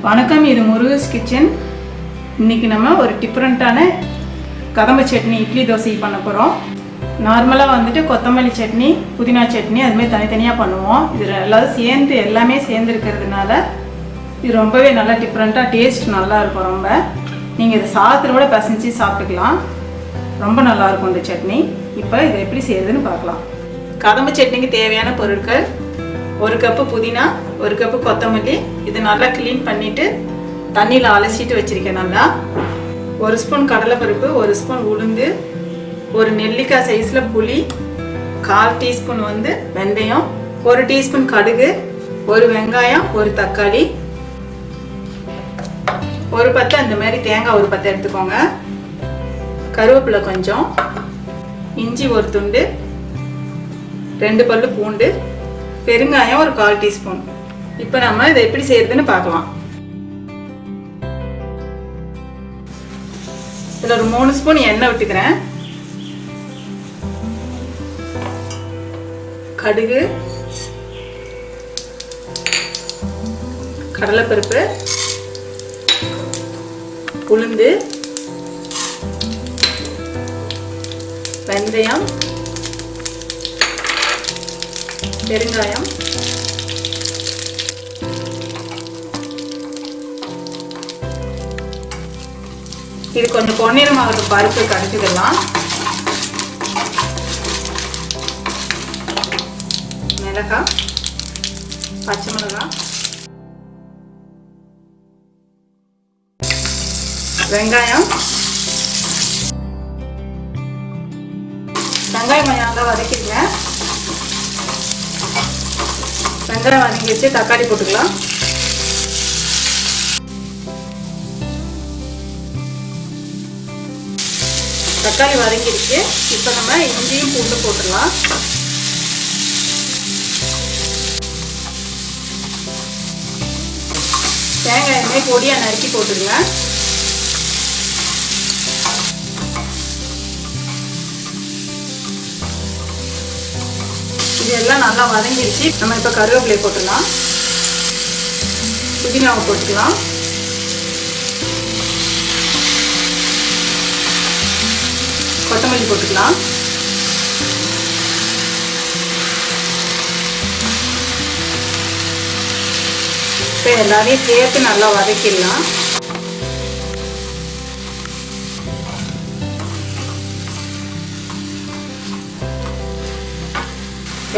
வணக்கம், இது முருகஸ் கிச்சன். இன்றைக்கி நம்ம ஒரு டிஃப்ரெண்ட்டான கதம்ப சட்னி இட்லி தோசை பண்ண போகிறோம். நார்மலாக வந்துட்டு கொத்தமல்லி சட்னி, புதினா சட்னி அதுமாதிரி தனித்தனியாக பண்ணுவோம். இது எல்லாமே சேர்ந்து இருக்கிறதுனால இது ரொம்பவே நல்லா டிஃப்ரெண்ட்டாக டேஸ்ட் நல்லாயிருக்கும். ரொம்ப நீங்கள் இதை சாதத்தில் கூட பசைஞ்சு சாப்பிட்டுக்கலாம். ரொம்ப நல்லாயிருக்கும் இந்த சட்னி. இப்போ இதை எப்படி செய்யறதுன்னு பார்க்கலாம். கதம்ப சட்னிக்கு தேவையான பொருட்கள்: 1 கப்பு புதினா, 1 கப்பு கொத்தமல்லி. இது நல்லா க்ளீன் பண்ணிவிட்டு தண்ணியில் அலசிட்டு வச்சுருக்கேன். நல்லா 1 ஸ்பூன் கடலைப்பருப்பு, 1 ஸ்பூன் உளுந்து, 1 நெல்லிக்காய் சைஸில் புளி, 1/4 டீஸ்பூன் வெந்தயம், 1 டீஸ்பூன் கடுகு, 1 வெங்காயம், 1 தக்காளி, ஒரு பத்து அந்த மாதிரி தேங்காய் ஒரு 10 எடுத்துக்கோங்க, கருவேப்பிலை கொஞ்சம், இஞ்சி 1 துண்டு, 2 பல்லு பூண்டு, பெருங்காயம் ஒரு 1/4 டீஸ்பூன். இப்போ நம்ம இதை எப்படி செய்யறதுன்னு பார்க்கலாம். இதில் ஒரு 3 ஸ்பூன் எண்ணெய் விட்டுக்கிறேன். கடுகு, கடலைப்பருப்பு, உளுந்து, வெந்தயம், பெருங்காயம், இது கொஞ்சம் பொன்னிறமாக பருப்பு கரைச்சிடலாம். மிளகாய், பச்சை மிளகாய், வெங்காயம் கொஞ்சம் நல்லா வதக்கிடுங்க. வெங்காயம் வதங்கி வச்சு தக்காளி போட்டுக்கலாம். தக்காளி வதங்கிடுச்சு. இப்போ நம்ம இஞ்சியும் பூண்டு போட்டுடலாம். தேங்காயுமே பொடியாக நறுக்கி போட்டுருங்க. இதெல்லாம் நல்லா வதங்கிடுச்சு. நம்ம இப்போ கருவேப்பிலை போட்டுடலாம், புதினாவை போட்டுக்கலாம், கொத்தமல்லி போட்டுக்கலாம். இப்போ எல்லாரையும் சேர்த்து நல்லா வதக்கிடலாம்.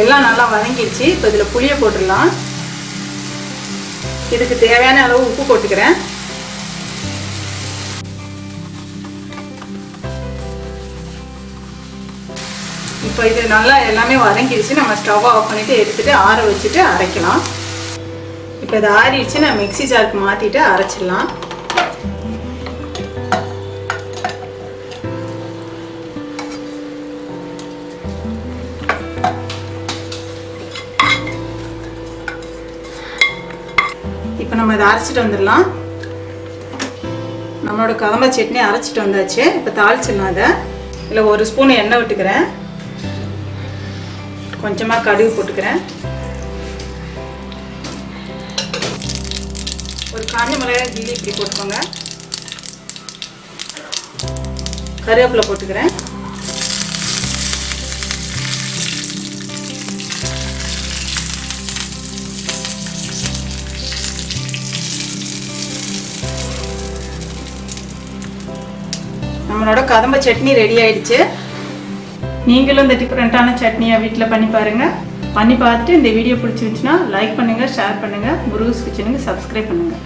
எல்லாம் நல்லா வதங்கிடுச்சு. இப்போ இதில் புளியை போட்டுடலாம். இதுக்கு தேவையான அளவு உப்பு போட்டுக்கிறேன். இப்போ இது நல்லா எல்லாமே வதங்கிடுச்சு. நம்ம ஸ்டவ் ஆஃப் பண்ணிவிட்டு எடுத்துகிட்டு ஆற வச்சுட்டு அரைக்கலாம். இப்போ இது ஆறிடுச்சு. நான் மிக்ஸி ஜாருக்கு மாற்றிட்டு அரைச்சிடலாம். இப்போ நம்ம இதை அரைச்சிட்டு வந்துடலாம். நம்மளோட கதம்ப சட்னி அரைச்சிட்டு வந்தாச்சு. இப்போ தாளிச்சிடலாம். அதை இதில் 1 ஸ்பூன் எண்ணெய் விட்டுக்கிறேன். கொஞ்சமாக கடுகு போட்டுக்கிறேன். ஒரு காஞ்ச மிளகாய் ஜீலி இப்படி போட்டுக்கோங்க. கருவேப்பிலை போட்டுக்கிறேன். நம்மளோட கதம்ப சட்னி ரெடி ஆயிடுச்சு. நீங்களும் இந்த டிஃப்ரெண்ட்டான சட்னியை வீட்டில் பண்ணி பாருங்கள். பண்ணி பார்த்துட்டு இந்த வீடியோ பிடிச்சிருந்துச்சுன்னா லைக் பண்ணுங்கள், ஷேர் பண்ணுங்கள். முருகஸ் கிச்சனுக்கு சப்ஸ்கிரைப் பண்ணுங்கள்.